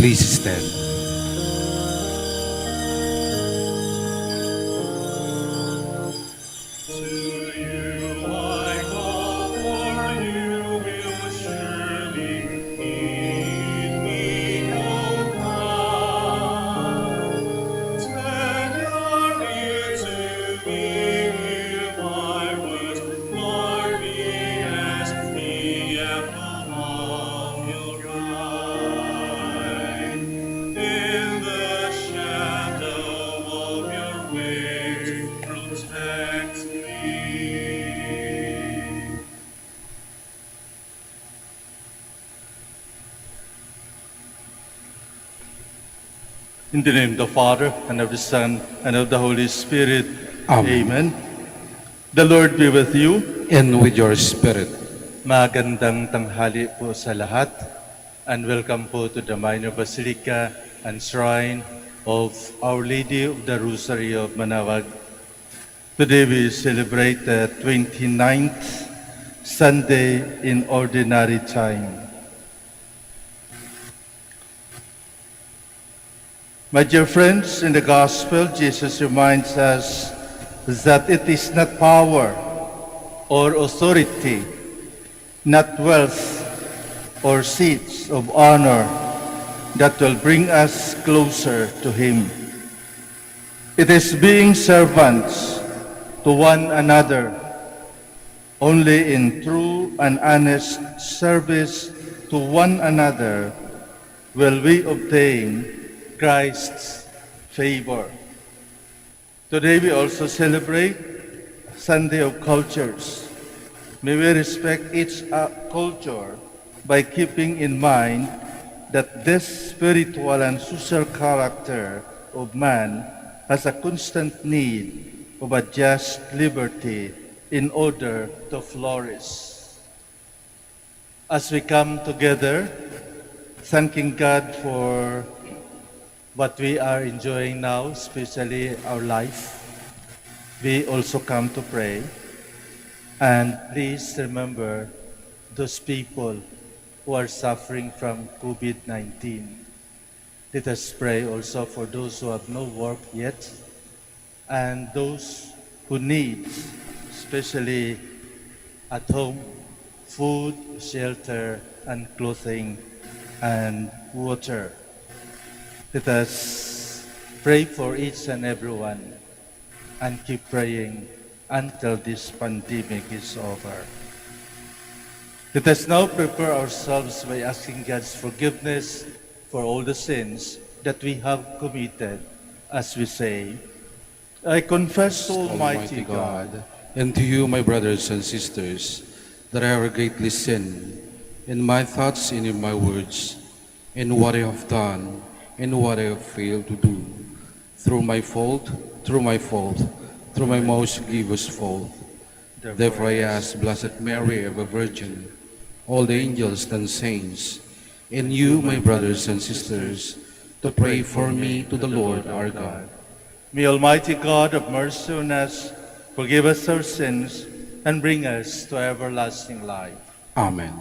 Please stand. In the name of the Father, and of the Son, and of the Holy Spirit. Amen. Amen. The Lord be with you. And with your spirit. Magandang tanghali po sa lahat. And welcome po to the Minor Basilica and Shrine of Our Lady of the Rosary of Manaoag. Today we celebrate the 29th Sunday in Ordinary Time. My dear friends, in the Gospel, Jesus reminds us that it is not power or authority, not wealth or seats of honor that will bring us closer to Him. It is being servants to one another. Only in true and honest service to one another will we obtain Christ's favor. Today we also celebrate Sunday of Cultures. May we respect each culture by keeping in mind that this spiritual and social character of man has a constant need of a just liberty in order to flourish. As we come together, thanking God for what we are enjoying now, especially our life, we also come to pray. And please remember those people who are suffering from COVID-19. Let us pray also for those who have no work yet and those who need, especially at home, food, shelter, and clothing, and water. Let us pray for each and everyone and keep praying until this pandemic is over. Let us now prepare ourselves by asking God's forgiveness for all the sins that we have committed as we say, I confess to Almighty God, and to you, my brothers and sisters, that I have greatly sinned in my thoughts and in my words, in what I have done, and what I have failed to do, through my most grievous fault. Therefore I ask Blessed Mary, ever Virgin, all the angels and saints, and you, my brothers and sisters, to pray for me to the Lord our God. May Almighty God have mercy on us, forgive us our sins, and bring us to everlasting life. Amen.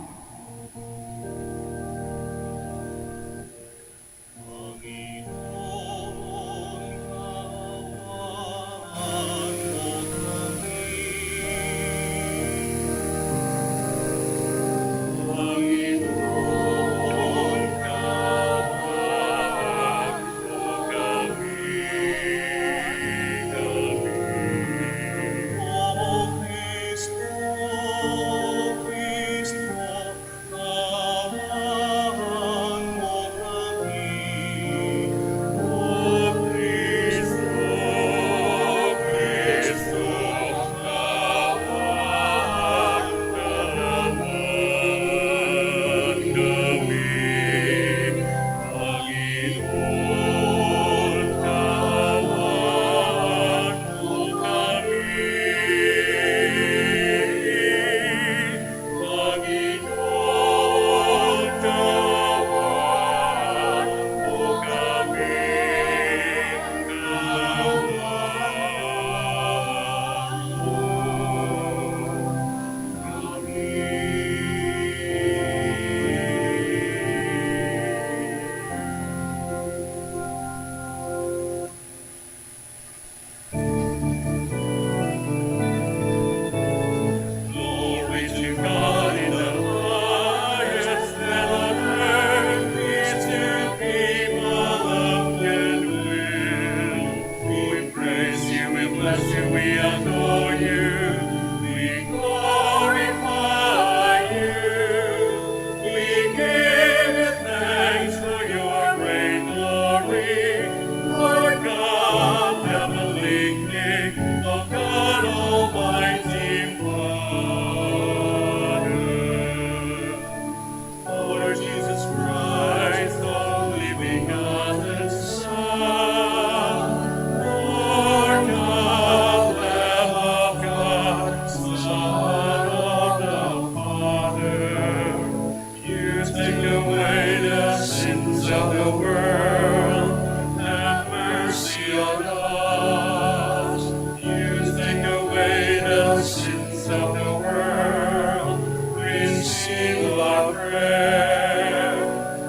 of the world, have mercy on us. You take away the sins of the world, receive our prayer.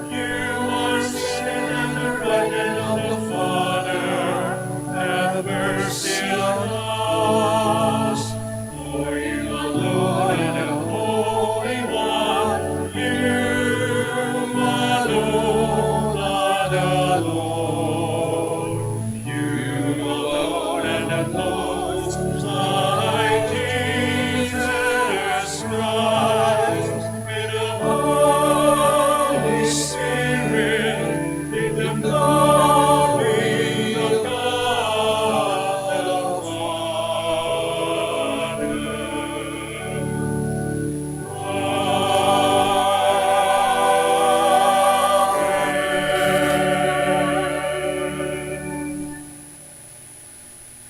You are sin and the right of the Father, have mercy on us. For you alone are the Holy One, you alone are the Lord. You alone are the Most High Jesus Christ, with the Holy Spirit, in the glory of God the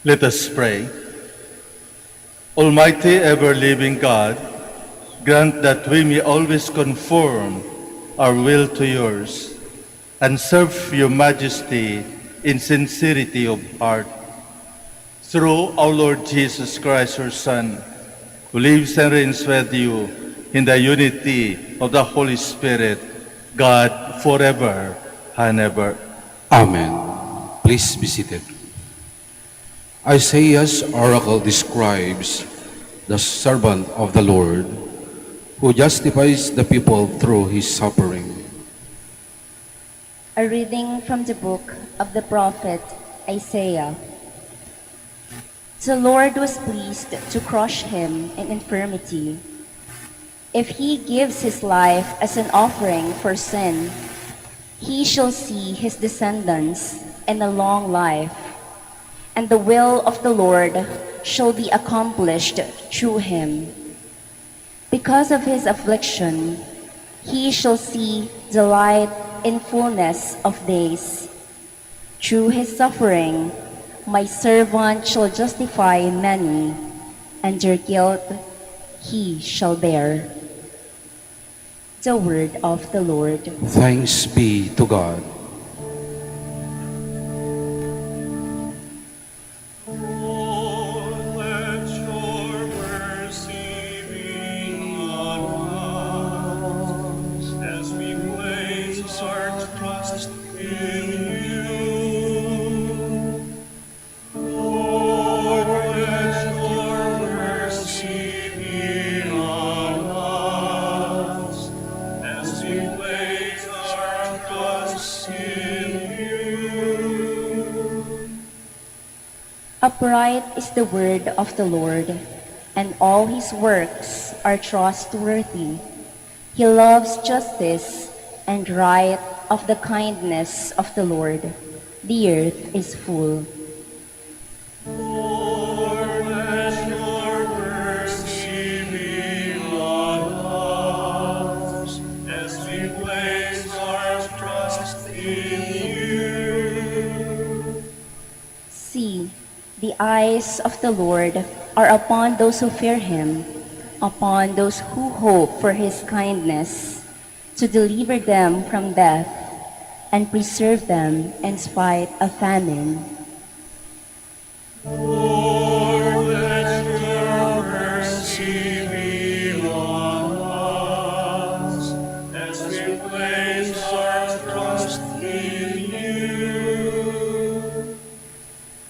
Let us pray. Almighty, ever-living God, grant that we may always conform our will to yours and serve your majesty in sincerity of heart. Through our Lord Jesus Christ, your Son, who lives and reigns with you in the unity of the Holy Spirit, God, forever and ever. Amen. Please be seated. Isaiah's oracle describes the servant of the Lord who justifies the people through his suffering. A reading from the book of the prophet Isaiah. The Lord was pleased to crush him in infirmity. If he gives his life as an offering for sin, he shall see his descendants in a long life, and the will of the Lord shall be accomplished through him. Because of his affliction, he shall see delight in fullness of days. Through his suffering, my servant shall justify many, and their guilt he shall bear. The word of the Lord. Thanks be to God. Lord, let your mercy be on us as we place our trust in you. Lord, let your mercy be on us as we place our trust in you. Upright is the word of the Lord, and all his works are trustworthy. He loves justice and right of the kindness of the Lord. The earth is full. Lord, let your mercy be on us as we place our trust in you. See, the eyes of the Lord are upon those who fear him, upon those who hope for his kindness, to deliver them from death and preserve them in spite of famine. Lord, let your mercy be on us as we place our trust in you.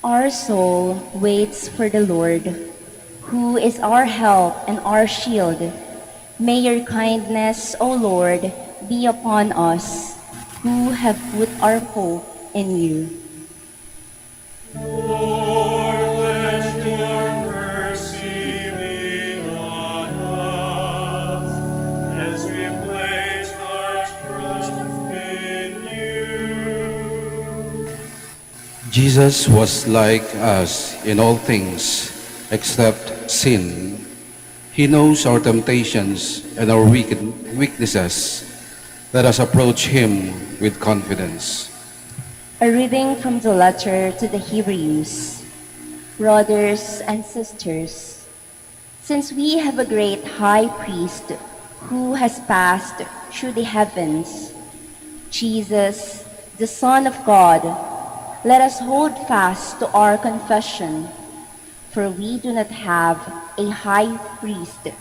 Our soul waits for the Lord, who is our help and our shield. May your kindness, O Lord, be upon us, who have put our hope in you. Lord, let your mercy be on us as we place our trust in you. Jesus was like us in all things except sin. He knows our temptations and our weaknesses. Let us approach him with confidence. A reading from the letter to the Hebrews. Brothers and sisters, since we have a great high priest who has passed through the heavens, Jesus, the Son of God, let us hold fast to our confession, for we do not have a high priest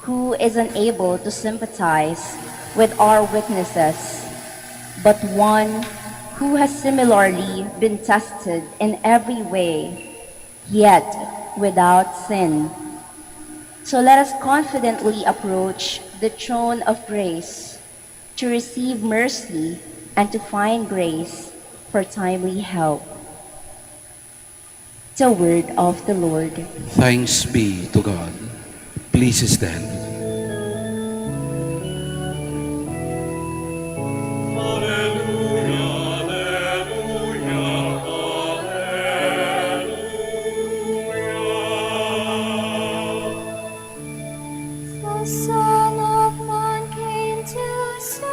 who is unable to sympathize with our weaknesses, but one who has similarly been tested in every way, yet without sin. So let us confidently approach the throne of grace to receive mercy and to find grace for timely help. The word of the Lord. Thanks be to God. Please stand. Alleluia, alleluia, alleluia. The Son of Man came to serve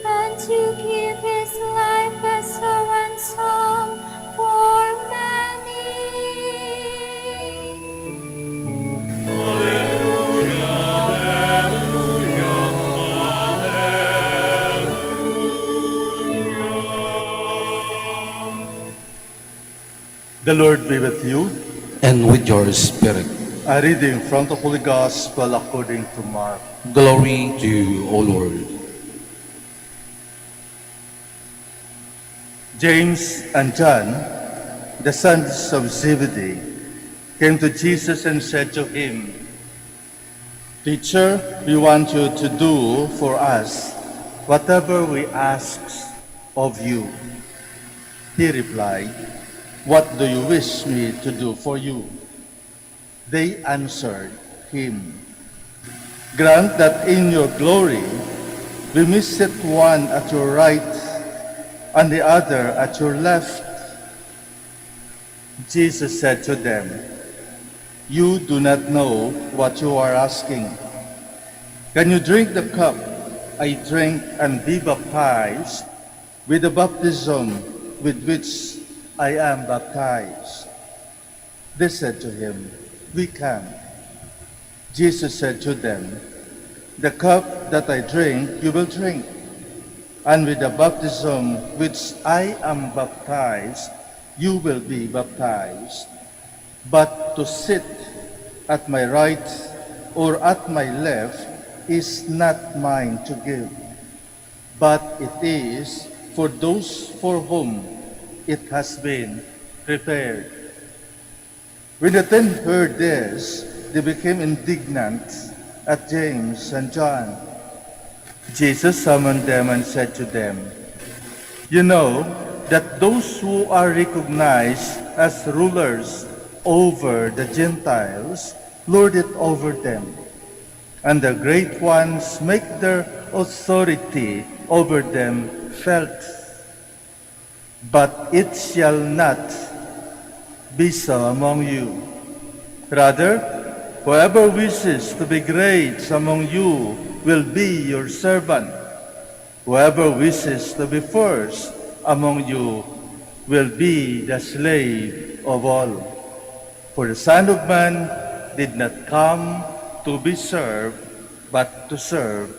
and to give his life as a ransom for many. Alleluia, alleluia, alleluia. The Lord be with you. And with your spirit. A reading from the Holy Gospel according to Mark. Glory to you, O Lord. James and John, the sons of Zebedee, came to Jesus and said to him, "Teacher, we want you to do for us whatever we ask of you." He replied, "What do you wish me to do for you?" They answered him, "Grant that in your glory we may sit one at your right and the other at your left." Jesus said to them, "You do not know what you are asking. Can you drink the cup I drink and be baptized with the baptism with which I am baptized?" They said to him, "We can." Jesus said to them, "The cup that I drink you will drink, and with the baptism which I am baptized, you will be baptized. But to sit at my right or at my left is not mine to give, but it is for those for whom it has been prepared." When the 10 heard this, they became indignant at James and John. Jesus summoned them and said to them, "You know that those who are recognized as rulers over the Gentiles lord it over them, and the great ones make their authority over them felt. But it shall not be so among you. Rather, whoever wishes to be great among you will be your servant. Whoever wishes to be first among you will be the slave of all. For the Son of Man did not come to be served, but to serve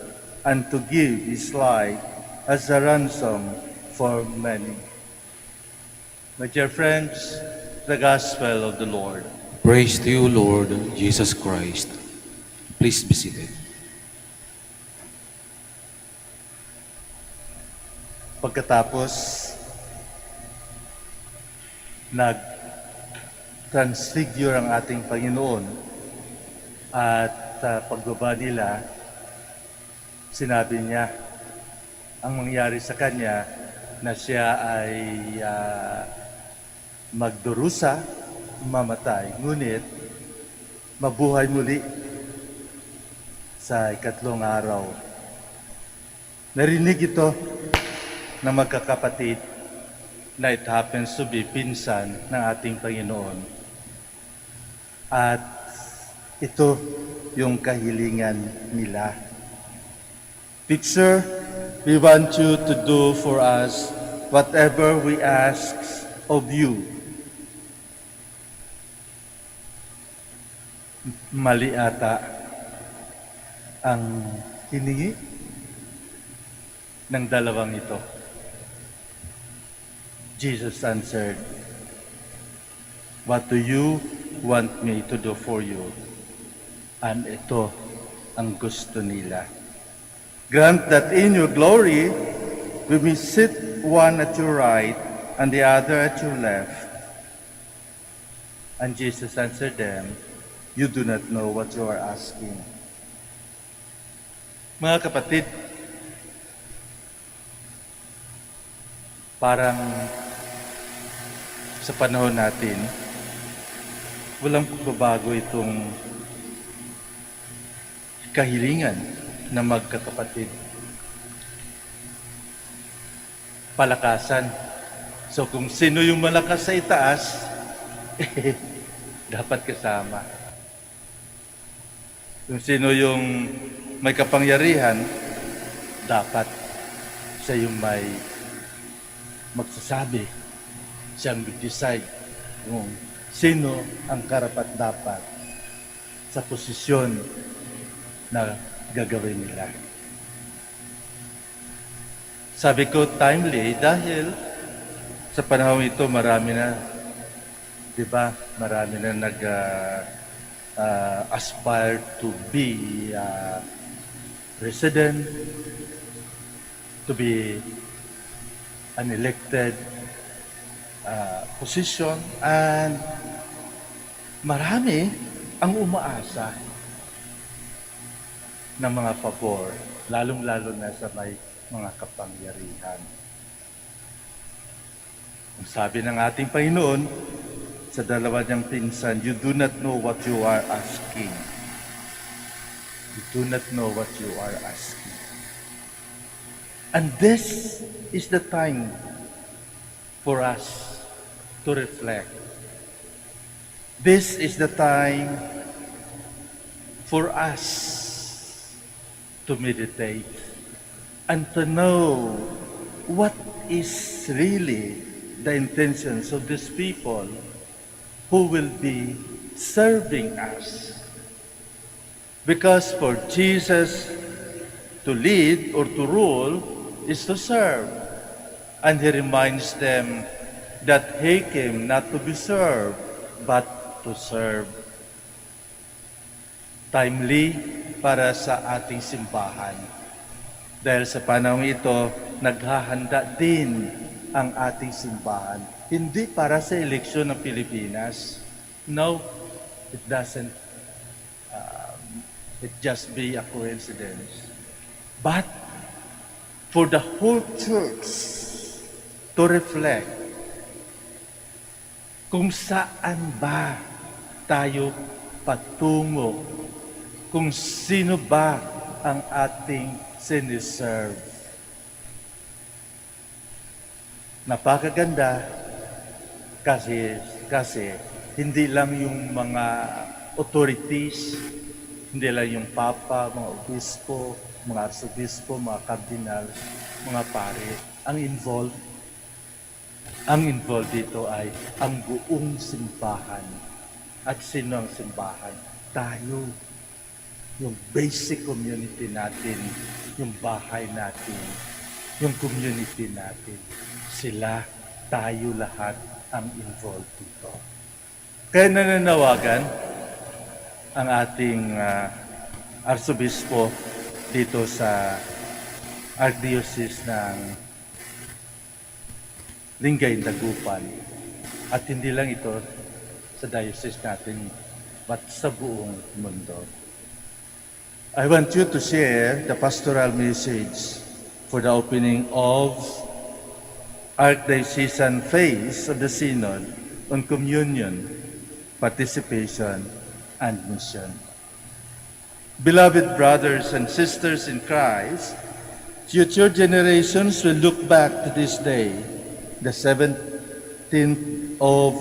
and to give his life as a ransom for many." My dear friends, the Gospel of the Lord. Praise to you, Lord Jesus Christ. Please be seated. Pagkatapos, nag-transfigure ang ating Panginoon at pagbaba nila, sinabi niya ang mangyari sa kanya na siya ay magdurusa, mamatay, ngunit mabuhay muli sa ikatlong araw. Narinig ito ng magkakapatid na it happens to be pinsan ng ating Panginoon. At ito yung kahilingan nila. "Teacher, we want you to do for us whatever we ask of you." Mali ata ang hiningi ng dalawang ito? Jesus answered, "What do you want me to do for you?" And ito ang gusto nila. Grant that in your glory, we may sit one at your right and the other at your left. And Jesus answered them, "You do not know what you are asking." Mga kapatid, parang sa panahon natin, walang pagbabago itong kahilingan na magkakapatid. Palakasan. So kung sino yung malakas sa itaas, dapat kasama. Kung sino yung may kapangyarihan, dapat siya yung may magsasabi. Siyang mag-decide kung sino ang karapat-dapat sa posisyon na gagawin nila. Sabi ko timely dahil sa panahon ito marami na, di ba, marami na aspire to be president, to be an elected position, and marami ang umaasa ng mga pabor, lalong-lalo na sa may mga kapangyarihan. Ang sabi ng ating Panginoon sa dalawa niyang pinsan, "You do not know what you are asking." You do not know what you are asking. And this is the time for us to reflect. This is the time for us to meditate and to know what is really the intentions of these people who will be serving us. Because for Jesus to lead or to rule is to serve. And He reminds them that He came not to be served, but to serve. Timely para sa ating simbahan. Dahil sa panahon ito, naghahanda din ang ating simbahan. Hindi para sa eleksyon ng Pilipinas. No, it doesn't. It just be a coincidence. But for the whole church to reflect kung saan ba tayo patungo, kung sino ba ang ating siniserve. Napakaganda kasi hindi lang yung mga authorities, hindi lang yung papa, mga obispo, mga arsobispo, mga kardinal, mga pare ang involved. Ang involved dito ay ang buong simbahan. At sino ang simbahan? Tayo. Yung basic community natin, yung bahay natin, yung community natin. Sila, tayo lahat ang involved dito. Kaya nananawagan ang ating arsobispo dito sa Archdiocese ng Lingay, Dagupan. At hindi lang ito sa diocese natin, but sa buong mundo. I want you to share the pastoral message for the opening of Archdiocesan phase of the Synod on communion, participation, and mission. Beloved brothers and sisters in Christ, future generations will look back to this day, the 17th of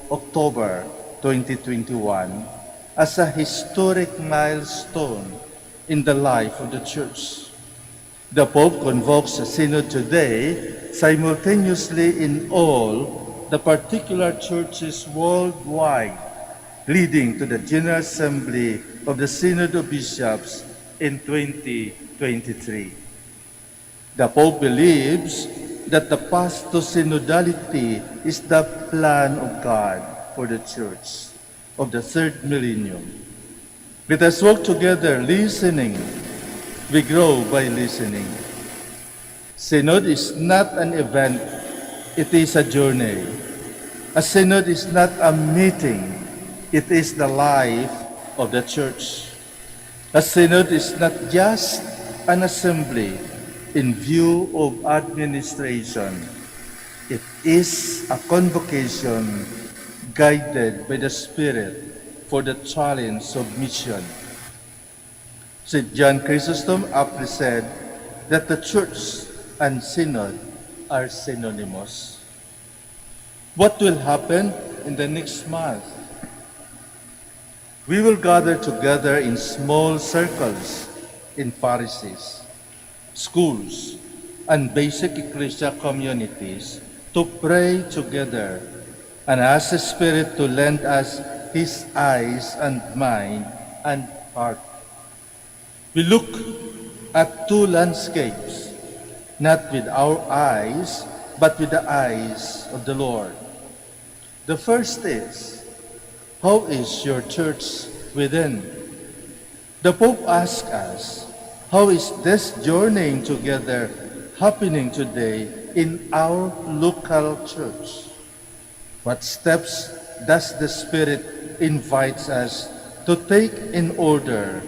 October 2021, as a historic milestone in the life of the Church. The Pope convokes a synod today simultaneously in all the particular churches worldwide, leading to the General Assembly of the Synod of Bishops in 2023. The Pope believes that the path to synodality is the plan of God for the Church of the third millennium. Let us walk together listening. We grow by listening. Synod is not an event, it is a journey. A synod is not a meeting, it is the life of the Church. A synod is not just an assembly in view of administration. It is a convocation guided by the Spirit for the challenge of mission. St. John Chrysostom aptly said that the Church and Synod are synonymous. What will happen in the next month? We will gather together in small circles in parishes, schools, and basic ecclesial communities to pray together and ask the Spirit to lend us His eyes and mind and heart. We look at two landscapes, not with our eyes, but with the eyes of the Lord. The first is, how is your church within? The Pope asks us, how is this journeying together happening today in our local church? What steps does the Spirit invite us to take in order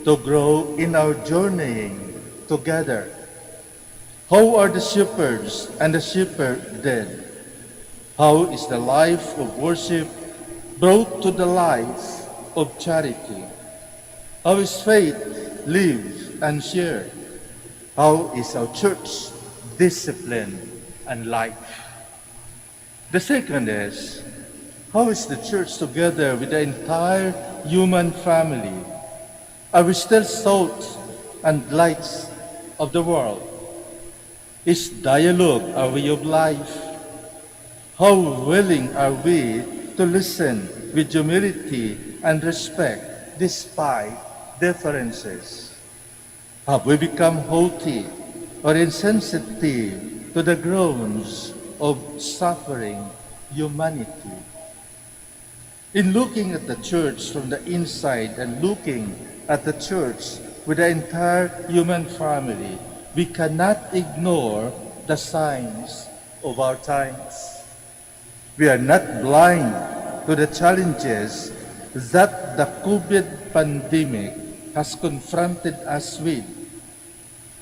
to grow in our journeying together? How are the shepherds and the shepherded? How is the life of worship brought to the life of charity? How is faith lived and shared? How is our church discipline and life? The second is, how is the church together with the entire human family? Are we still salt and lights of the world? Is dialogue our way of life? How willing are we to listen with humility and respect despite differences? Have we become haughty or insensitive to the groans of suffering humanity? In looking at the church from the inside and looking at the church with the entire human family, we cannot ignore the signs of our times. We are not blind to the challenges that the COVID pandemic has confronted us with.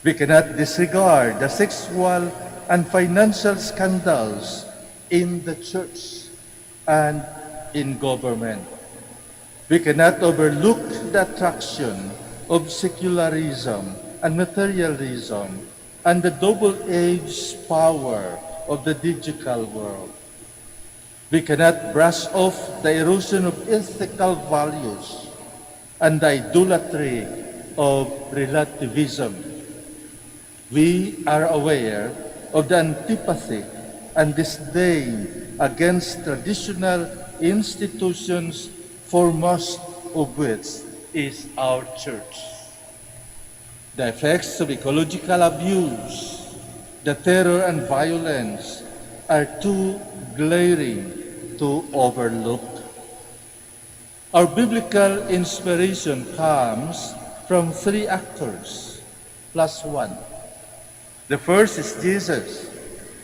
We cannot disregard the sexual and financial scandals in the church and in government. We cannot overlook the attraction of secularism and materialism and the double-edged power of the digital world. We cannot brush off the erosion of ethical values and the idolatry of relativism. We are aware of the antipathy and disdain against traditional institutions, foremost of which is our church. The effects of ecological abuse, the terror and violence are too glaring to overlook. Our biblical inspiration comes from three actors, plus one. The first is Jesus,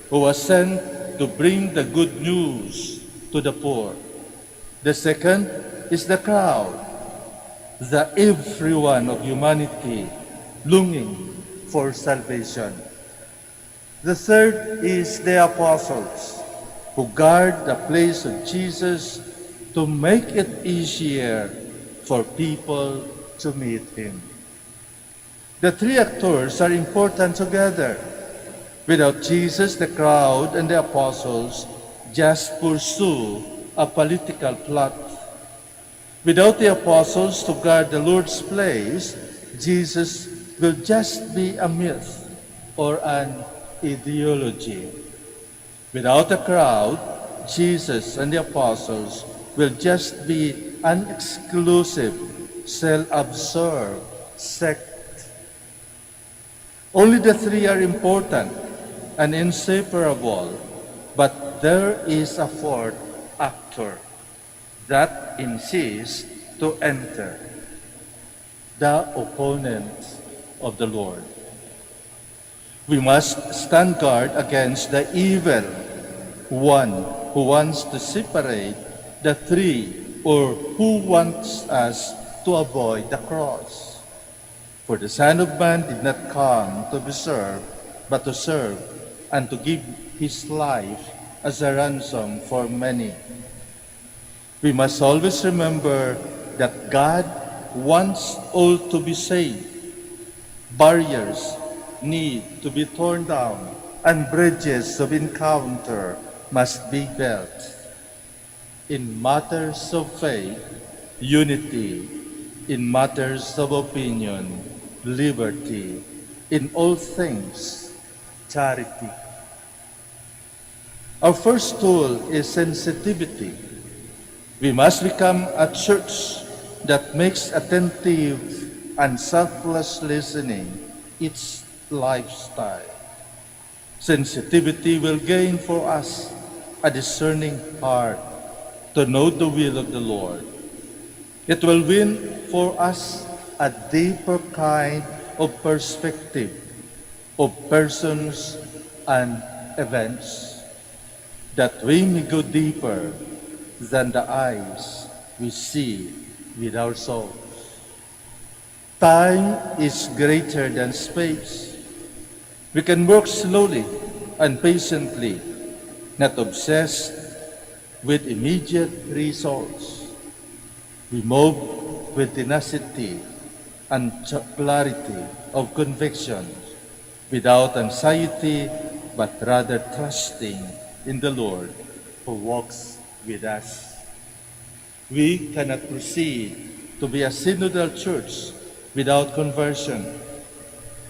who was sent to bring the good news to the poor. The second is the crowd, the everyone of humanity longing for salvation. The third is the apostles, who guard the place of Jesus to make it easier for people to meet Him. The three actors are important together. Without Jesus, the crowd and the apostles just pursue a political plot. Without the apostles to guard the Lord's place, Jesus will just be a myth or an ideology. Without a crowd, Jesus and the apostles will just be an exclusive, self-absorbed sect. Only the three are important and inseparable, but there is a fourth actor that insists to enter, the opponent of the Lord. We must stand guard against the evil one who wants to separate the three, or who wants us to avoid the cross. For the Son of Man did not come to be served, but to serve and to give his life as a ransom for many. We must always remember that God wants all to be saved. Barriers need to be torn down, and bridges of encounter must be built. In matters of faith, unity; in matters of opinion, liberty; in all things, charity. Our first tool is sensitivity. We must become a church that makes attentive and selfless listening its lifestyle. Sensitivity will gain for us a discerning heart to know the will of the Lord. It will win for us a deeper kind of perspective of persons and events, that we may go deeper than the eyes we see with our souls. Time is greater than space. We can work slowly and patiently, not obsessed with immediate results. We move with tenacity and clarity of conviction, without anxiety, but rather trusting in the Lord who walks with us. We cannot proceed to be a synodal church without conversion,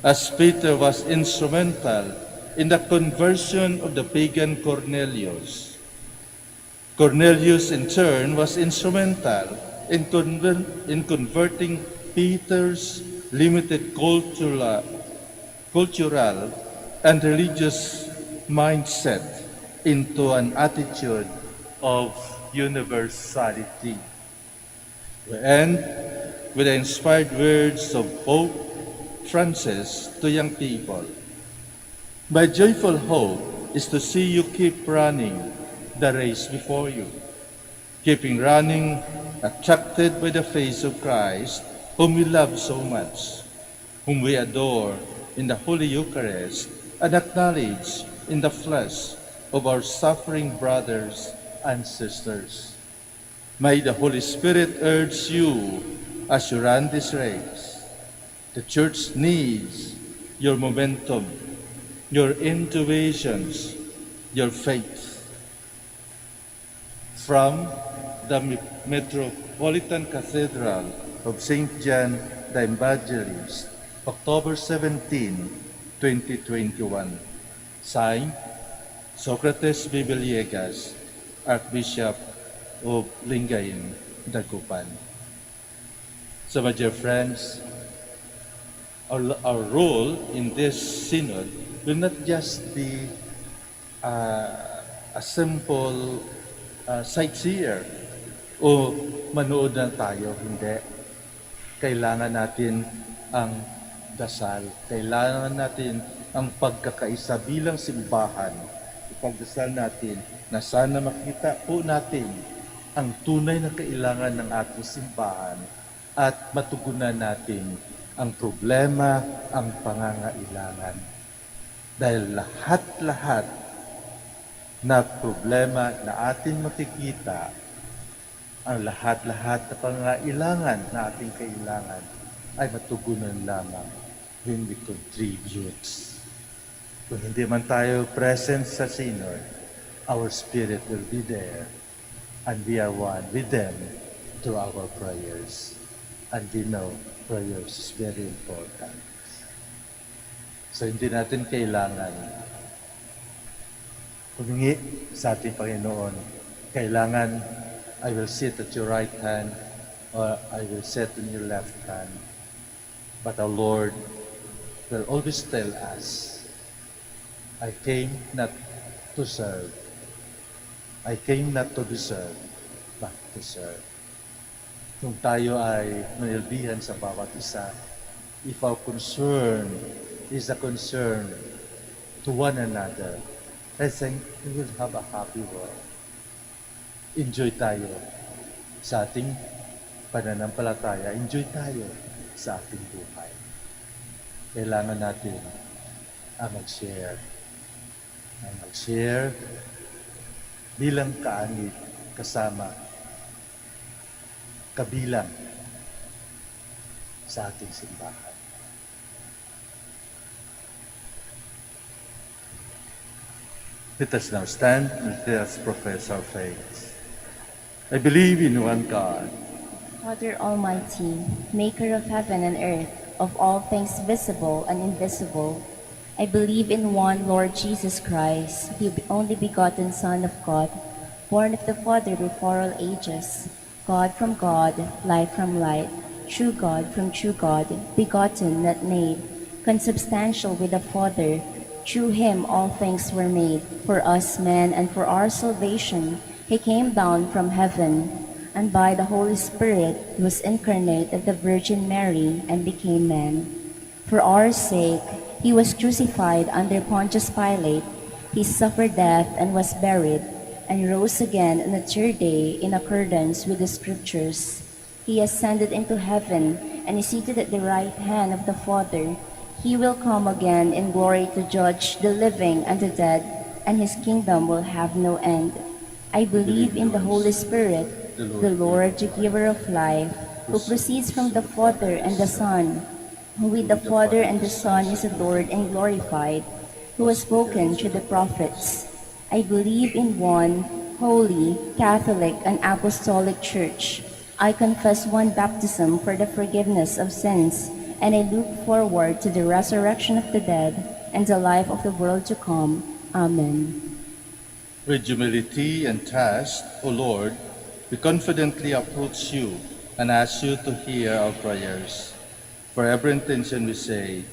as Peter was instrumental in the conversion of the pagan Cornelius. Cornelius, in turn, was instrumental in converting Peter's limited cultural and religious mindset into an attitude of universality. We end with the inspired words of Pope Francis to young people. My joyful hope is to see you keep running the race before you, keeping running, attracted by the face of Christ, whom we love so much, whom we adore in the Holy Eucharist, and acknowledge in the flesh of our suffering brothers and sisters. May the Holy Spirit urge you as you run this race. The Church needs your momentum, your intuitions, your faith. From the Metropolitan Cathedral of St. John the Evangelist, October 17, 2021. Signed, Socrates Bibiliegas, Archbishop of Lingayen, Dagupan. So, my dear friends, our role in this synod will not just be a simple sightseer o manood lang tayo. Hindi. Kailangan natin ang dasal. Kailangan natin ang pagkakaisa bilang simbahan. Ipagdasal natin na sana makita po natin ang tunay na kailangan ng ating simbahan at matugunan natin ang problema, ang pangangailangan. Dahil lahat-lahat na problema na ating makikita, ang lahat-lahat na pangangailangan na ating kailangan ay matugunan lamang when we contribute. Kung hindi man tayo present sa synod, our spirit will be there, and we are one with them through our prayers. And we know prayers is very important. So hindi natin kailangan humingi sa ating Panginoon. Kailangan, I will sit at your right hand, or I will sit on your left hand. But our Lord will always tell us, I came not to serve. I came not to be served, but to serve. Kung tayo ay manilbihan sa bawat isa, if our concern is a concern to one another, I think we will have a happy world. Enjoy tayo sa ating pananampalataya. Enjoy tayo sa ating buhay. Kailangan natin ang mag-share. Ang mag-share bilang kaanib kasama kabilang sa ating simbahan. Let us now stand and let us profess our faith. I believe in one God, Father Almighty, maker of heaven and earth, of all things visible and invisible. I believe in one Lord Jesus Christ, the only begotten Son of God, born of the Father before all ages, God from God, light from light, true God from true God, begotten, not made, consubstantial with the Father. Through him all things were made. For us men and for our salvation, he came down from heaven, and by the Holy Spirit he was incarnate of the Virgin Mary and became man. For our sake, he was crucified under Pontius Pilate. He suffered death and was buried, and rose again on the third day in accordance with the Scriptures. He ascended into heaven and is seated at the right hand of the Father. He will come again in glory to judge the living and the dead, and his kingdom will have no end. I believe in the Holy Spirit, the Lord, the giver of life, who proceeds from the Father and the Son, who with the Father and the Son is adored and glorified, who has spoken through the prophets. I believe in one holy, Catholic, and Apostolic Church. I confess one baptism for the forgiveness of sins, and I look forward to the resurrection of the dead and the life of the world to come. Amen. with humility and trust, O Lord, we confidently approach you and ask you to hear our prayers. For every intention we say,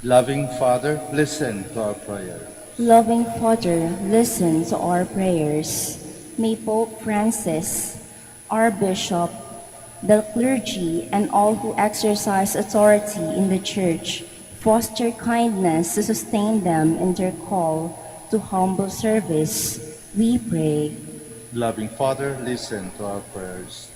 loving Father, listen to our prayer. Loving Father, listen to our prayers. May Pope Francis, our Bishop, the clergy, and all who exercise authority in the Church foster kindness to sustain them in their call to humble service, we pray. Loving Father, listen to our prayers.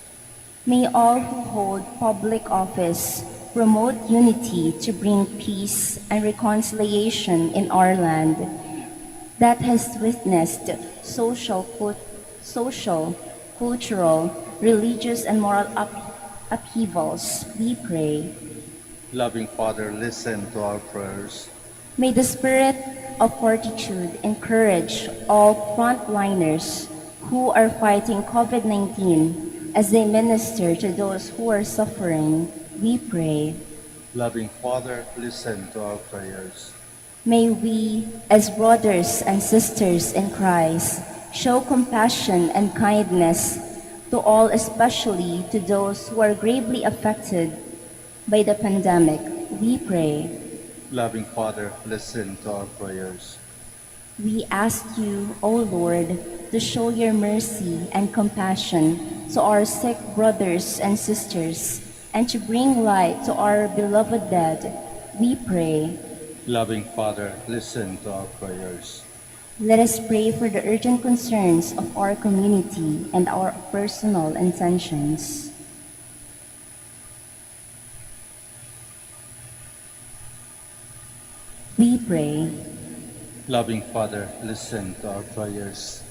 May all who hold public office promote unity to bring peace and reconciliation in our land that has witnessed social, cultural, religious, and moral upheavals, we pray. Loving Father, listen to our prayers. May the spirit of fortitude encourage all frontliners who are fighting COVID-19 as they minister to those who are suffering, we pray. Loving Father, listen to our prayers. May we, as brothers and sisters in Christ, show compassion and kindness to all, especially to those who are gravely affected by the pandemic, we pray. Loving Father, listen to our prayers. We ask you, O Lord, to show your mercy and compassion to our sick brothers and sisters, and to bring light to our beloved dead, we pray. Loving Father, listen to our prayers. Let us pray for the urgent concerns of our community and our personal intentions. We pray. Loving Father, listen to our prayers.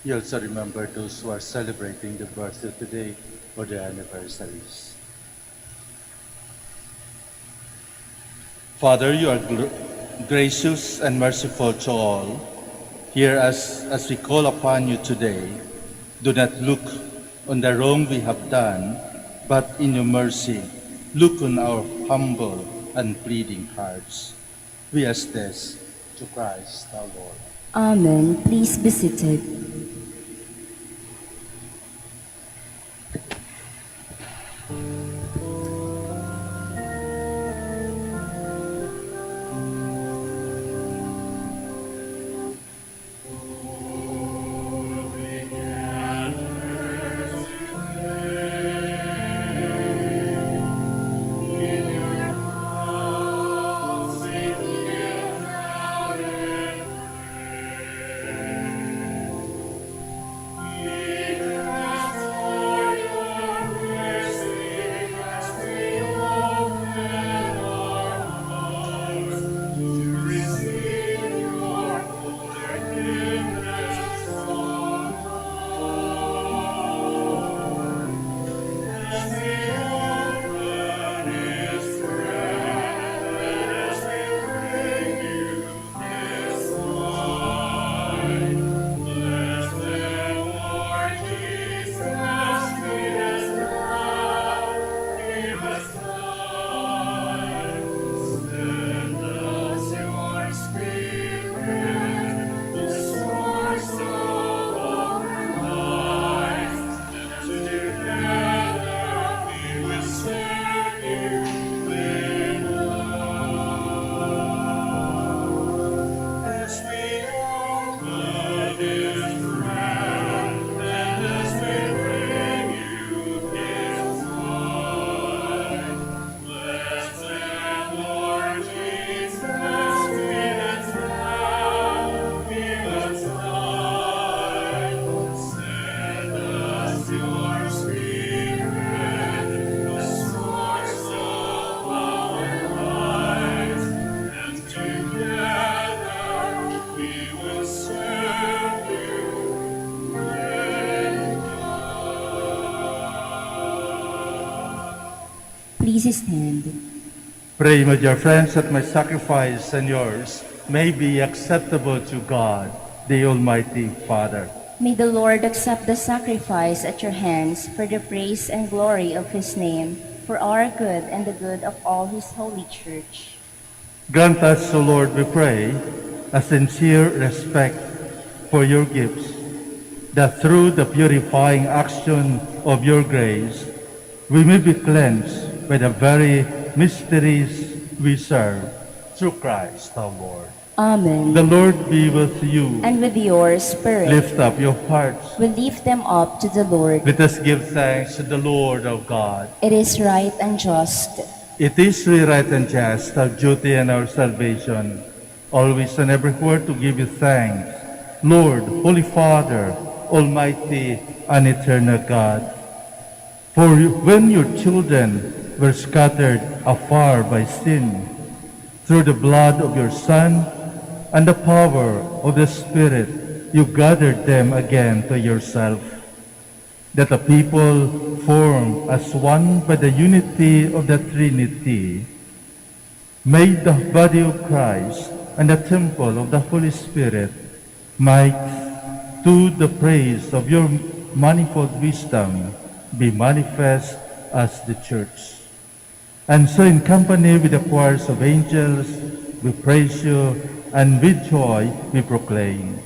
You also remember those who are celebrating the birthday today or their anniversaries. Father, you are gracious and merciful to all. Hear us as we call upon you today. Do not look on the wrong we have done, but in your mercy, look on our humble and pleading hearts. We ask this to Christ our Lord. Amen. Please be seated. his hand. Pray, my dear friends, that my sacrifice and yours may be acceptable to God, the Almighty Father. May the Lord accept the sacrifice at your hands for the praise and glory of his name, for our good and the good of all his holy church. Grant us, O Lord, we pray, a sincere respect for your gifts, that through the purifying action of your grace, we may be cleansed by the very mysteries we serve, through Christ our Lord. Amen. The Lord be with you. And with your spirit, Lift up your hearts. we lift them up to the Lord. Let us give thanks to the Lord our God. It is right and just. It is really right and just, our duty and our salvation, always and everywhere to give you thanks, Lord, Holy Father, Almighty and eternal God. For when your children were scattered afar by sin, through the blood of your Son and the power of the Spirit, you gathered them again to yourself, that the people formed as one by the unity of the Trinity, made the body of Christ and the temple of the Holy Spirit, might, to the praise of your manifold wisdom, be manifest as the Church. And so in company with the choirs of angels, we praise you, and with joy we proclaim.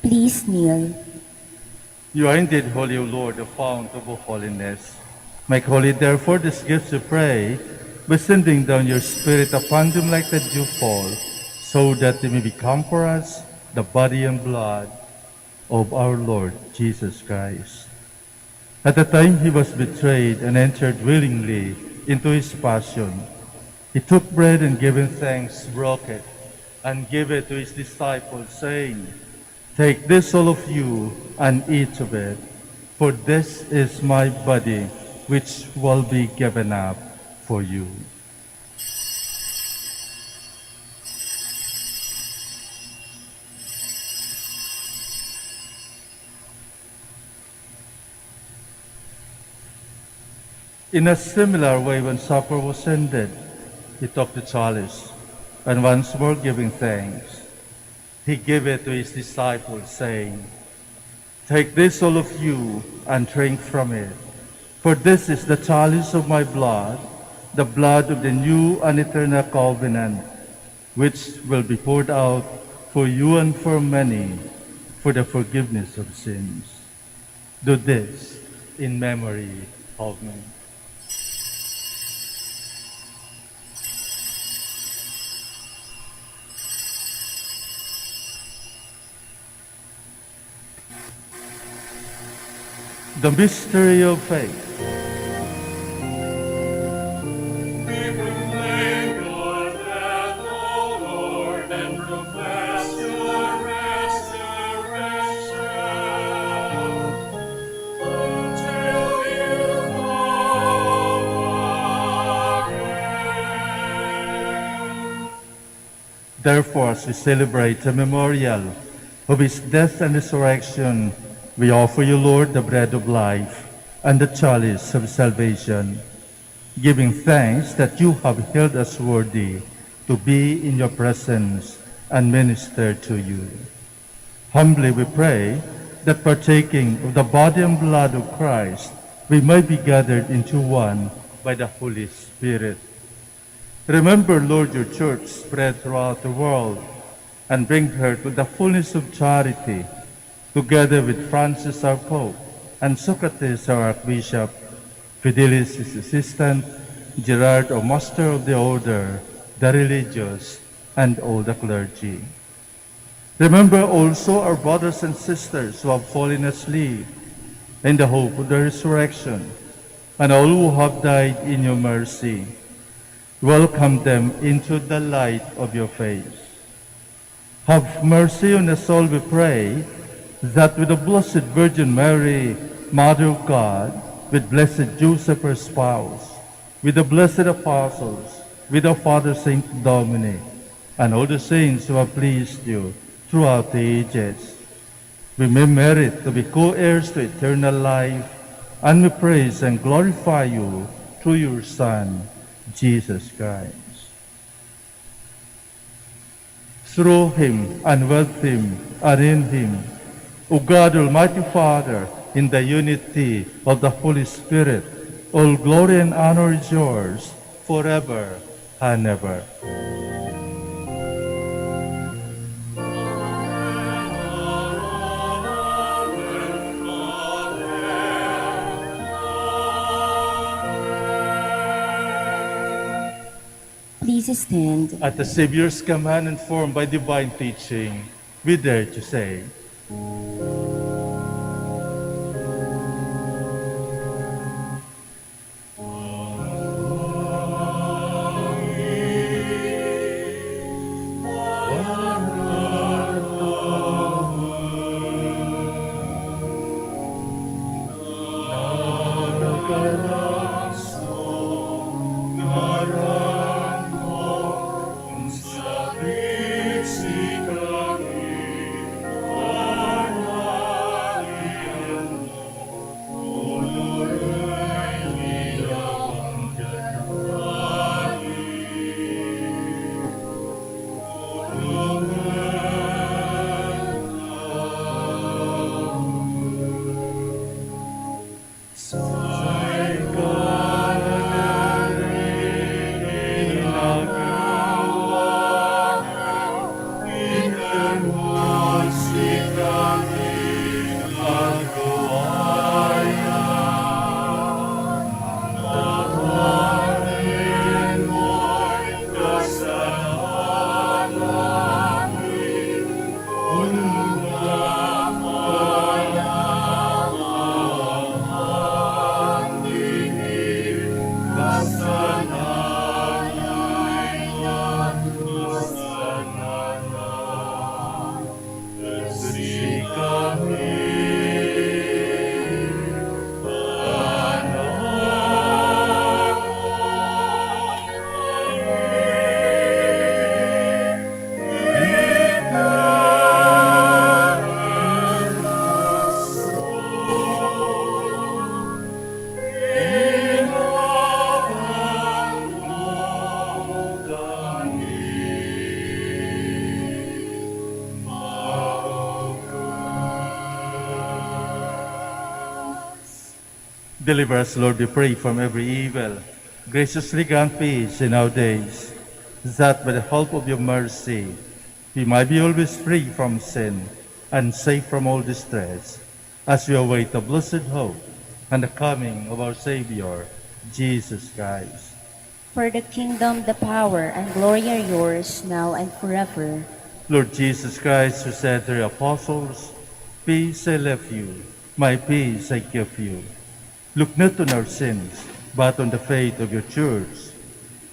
Please kneel. You are indeed holy, O Lord, the fount of all holiness. Make holy, therefore, these gifts, we pray, by sending down your Spirit upon them like the dew fall, so that they may become for us the body and blood of our Lord Jesus Christ. At the time he was betrayed and entered willingly into his passion, he took bread and giving thanks, broke it, and gave it to his disciples, saying, "Take this, all of you, and eat of it, for this is my body, which will be given up for you." In a similar way, when supper was ended, he took the chalice, and once more giving thanks, he gave it to his disciples, saying, "Take this, all of you, and drink from it, for this is the chalice of my blood, the blood of the new and eternal covenant, which will be poured out for you and for many for the forgiveness of sins. Do this in memory of me." The mystery of faith. We proclaim your death, O Lord, and profess your resurrection until you come again. Therefore, as we celebrate the memorial of his death and resurrection, we offer you, Lord, the bread of life and the chalice of salvation, giving thanks that you have held us worthy to be in your presence and minister to you. Humbly we pray that partaking of the body and blood of Christ, we may be gathered into one by the Holy Spirit. Remember, Lord, your church spread throughout the world, and bring her to the fullness of charity, together with Francis our Pope, and Socrates our Archbishop, Fidelis his assistant, Gerard, O Master of the Order, the religious, and all the clergy. Remember also our brothers and sisters who have fallen asleep in the hope of the resurrection, and all who have died in your mercy. Welcome them into the light of your face. Have mercy on us all, we pray, that with the Blessed Virgin Mary, Mother of God, with Blessed Joseph, her spouse, with the blessed apostles, with our Father Saint Dominic, and all the saints who have pleased you throughout the ages, we may merit to be co-heirs to eternal life, and we praise and glorify you through your Son, Jesus Christ. Through him, and with him, and in him, O God, Almighty Father, in the unity of the Holy Spirit, all glory and honor is yours forever and ever. Please stand. At the Savior's command, informed by divine teaching, we dare to say, deliver us, Lord, we pray, from every evil. Graciously grant peace in our days, that by the help of your mercy, we might be always free from sin and safe from all distress, as we await the blessed hope and the coming of our Savior, Jesus Christ. For the kingdom, the power, and glory are yours, now and forever. Lord Jesus Christ, who said to your apostles, "Peace I leave you, my peace I give you." Look not on our sins, but on the faith of your church,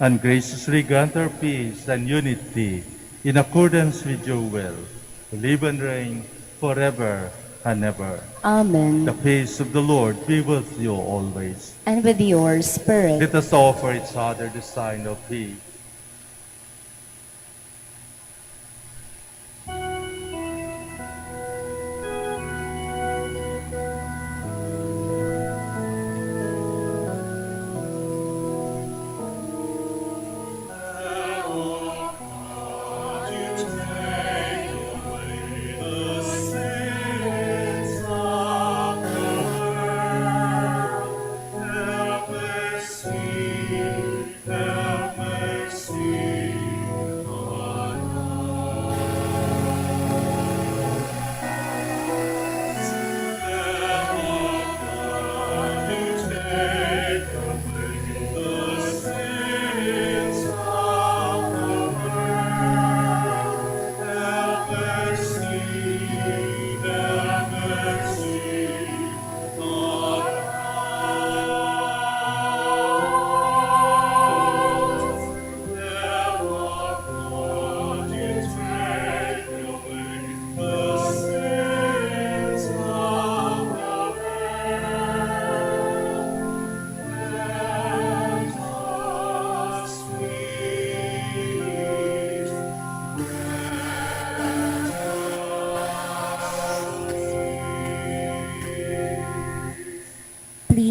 and graciously grant our peace and unity in accordance with your will, to live and reign forever and ever. Amen. The peace of the Lord be with you always. And with your spirit. Let us offer each other the sign of peace. Help us,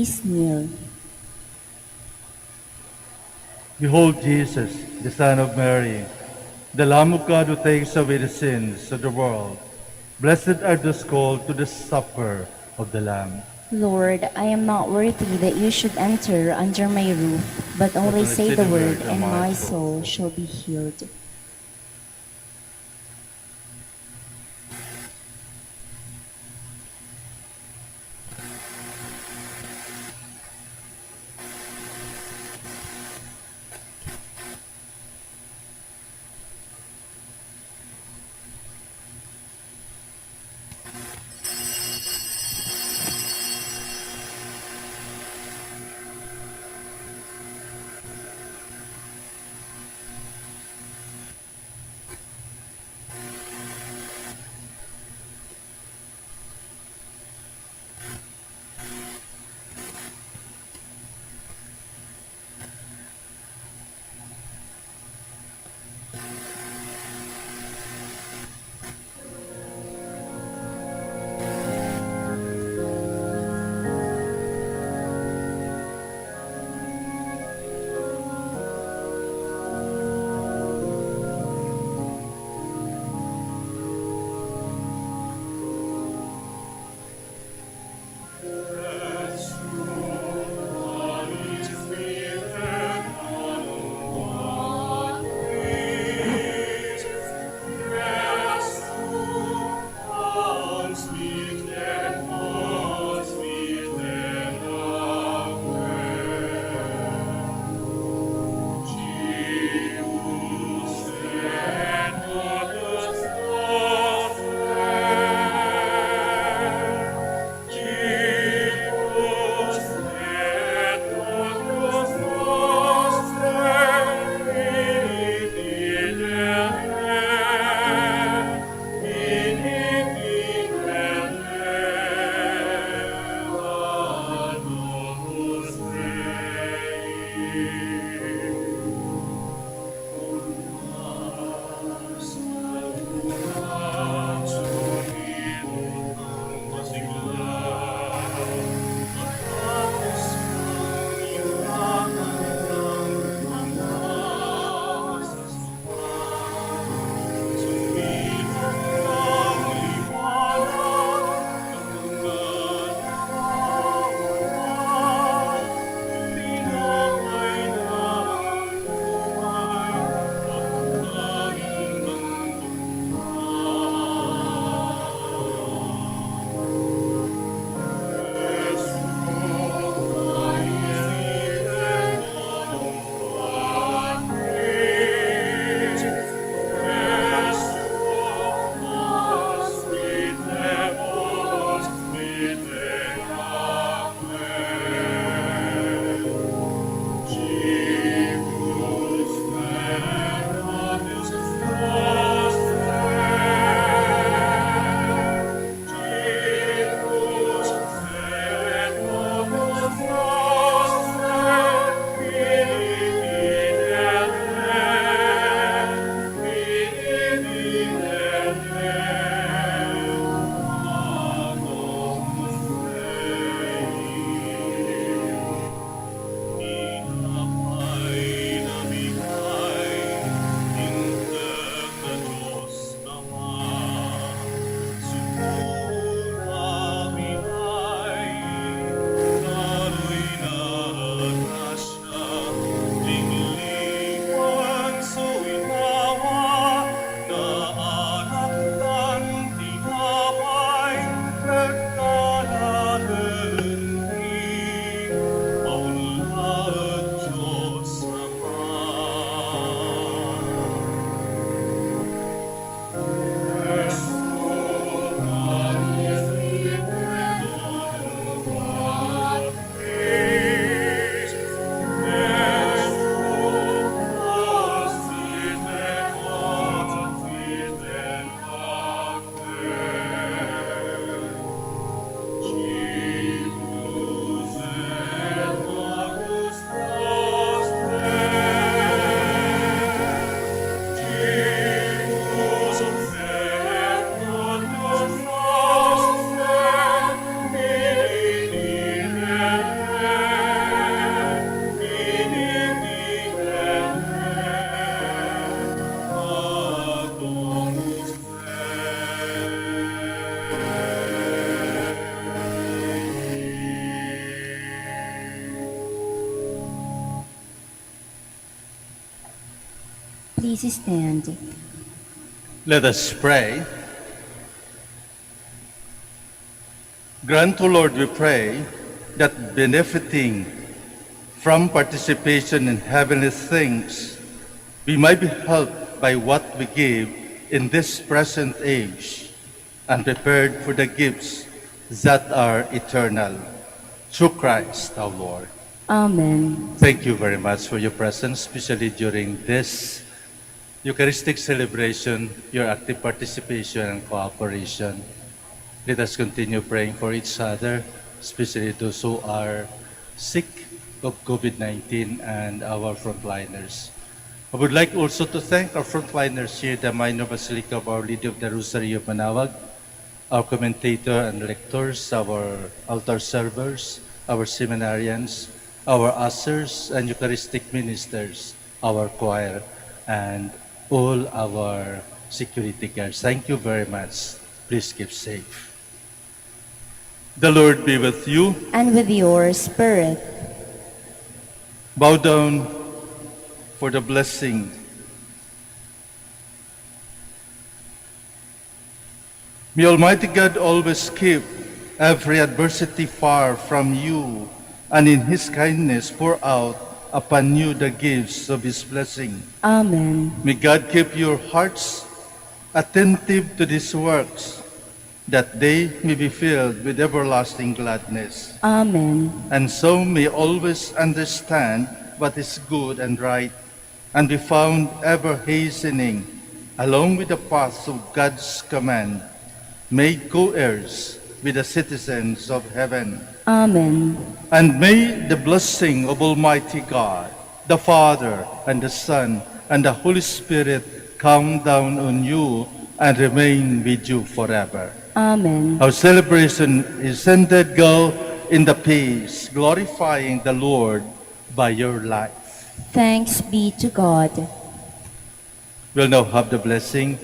is near. Behold Jesus, the Son of Mary, the Lamb of God who takes away the sins of the world. Blessed are those called to the supper of the Lamb. Lord, I am not worthy that you should enter under my roof, but only say the word, and my soul shall be healed. Please stand. Let us pray. Grant, O Lord, we pray, that benefiting from participation in heavenly things, we might be helped by what we give in this present age and prepared for the gifts that are eternal. Through Christ our Lord. Amen. Thank you very much for your presence, especially during this Eucharistic celebration, your active participation and cooperation. Let us continue praying for each other, especially those who are sick of COVID-19 and our frontliners. I would like also to thank our frontliners here at the Minor Basilica of Our Lady of the Rosary of Manaoag, our commentator and lectors, our altar servers, our seminarians, our ushers and Eucharistic ministers, our choir, and all our security guards. Thank you very much. Please keep safe. The Lord be with you. And with your spirit. Bow down for the blessing. May Almighty God always keep every adversity far from you, and in His kindness pour out upon you the gifts of His blessing. Amen. May God keep your hearts attentive to these works, that they may be filled with everlasting gladness, Amen. and so may always understand what is good and right, and be found ever hastening along with the paths of God's command, made co-heirs with the citizens of heaven. Amen. And may the blessing of Almighty God, the Father, and the Son, and the Holy Spirit come down on you and remain with you forever. Amen. Our celebration is ended. Go in the peace, glorifying the Lord by your life. Thanks be to God. We'll now have the blessing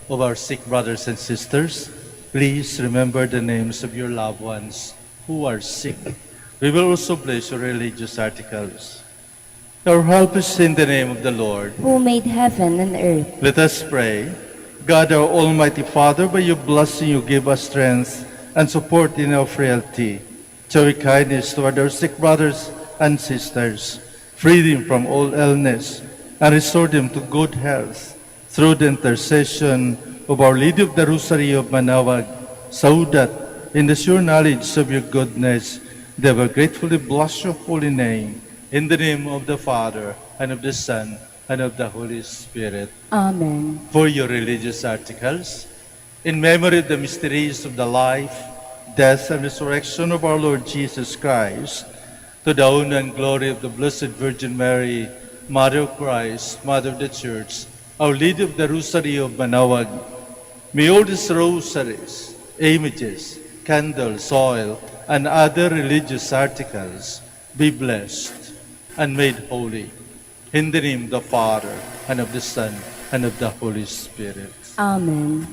of our sick brothers and sisters. Please remember the names of your loved ones who are sick. We will also bless your religious articles. Our help is in the name of the Lord. Who made heaven and earth. Let us pray. God, our Almighty Father, by your blessing you give us strength and support in our frailty. Show your kindness toward our sick brothers and sisters. Free them from all illness and restore them to good health through the intercession of Our Lady of the Rosary of Manaoag, so that in the sure knowledge of your goodness they will gratefully bless your holy name. In the name of the Father, and of the Son, and of the Holy Spirit. Amen. For your religious articles, in memory of the mysteries of the life, death, and resurrection of our Lord Jesus Christ, to the honor and glory of the Blessed Virgin Mary, Mother of Christ, Mother of the Church, Our Lady of the Rosary of Manaoag, may all these rosaries, images, candles, oil, and other religious articles be blessed and made holy. In the name of the Father, and of the Son, and of the Holy Spirit. Amen.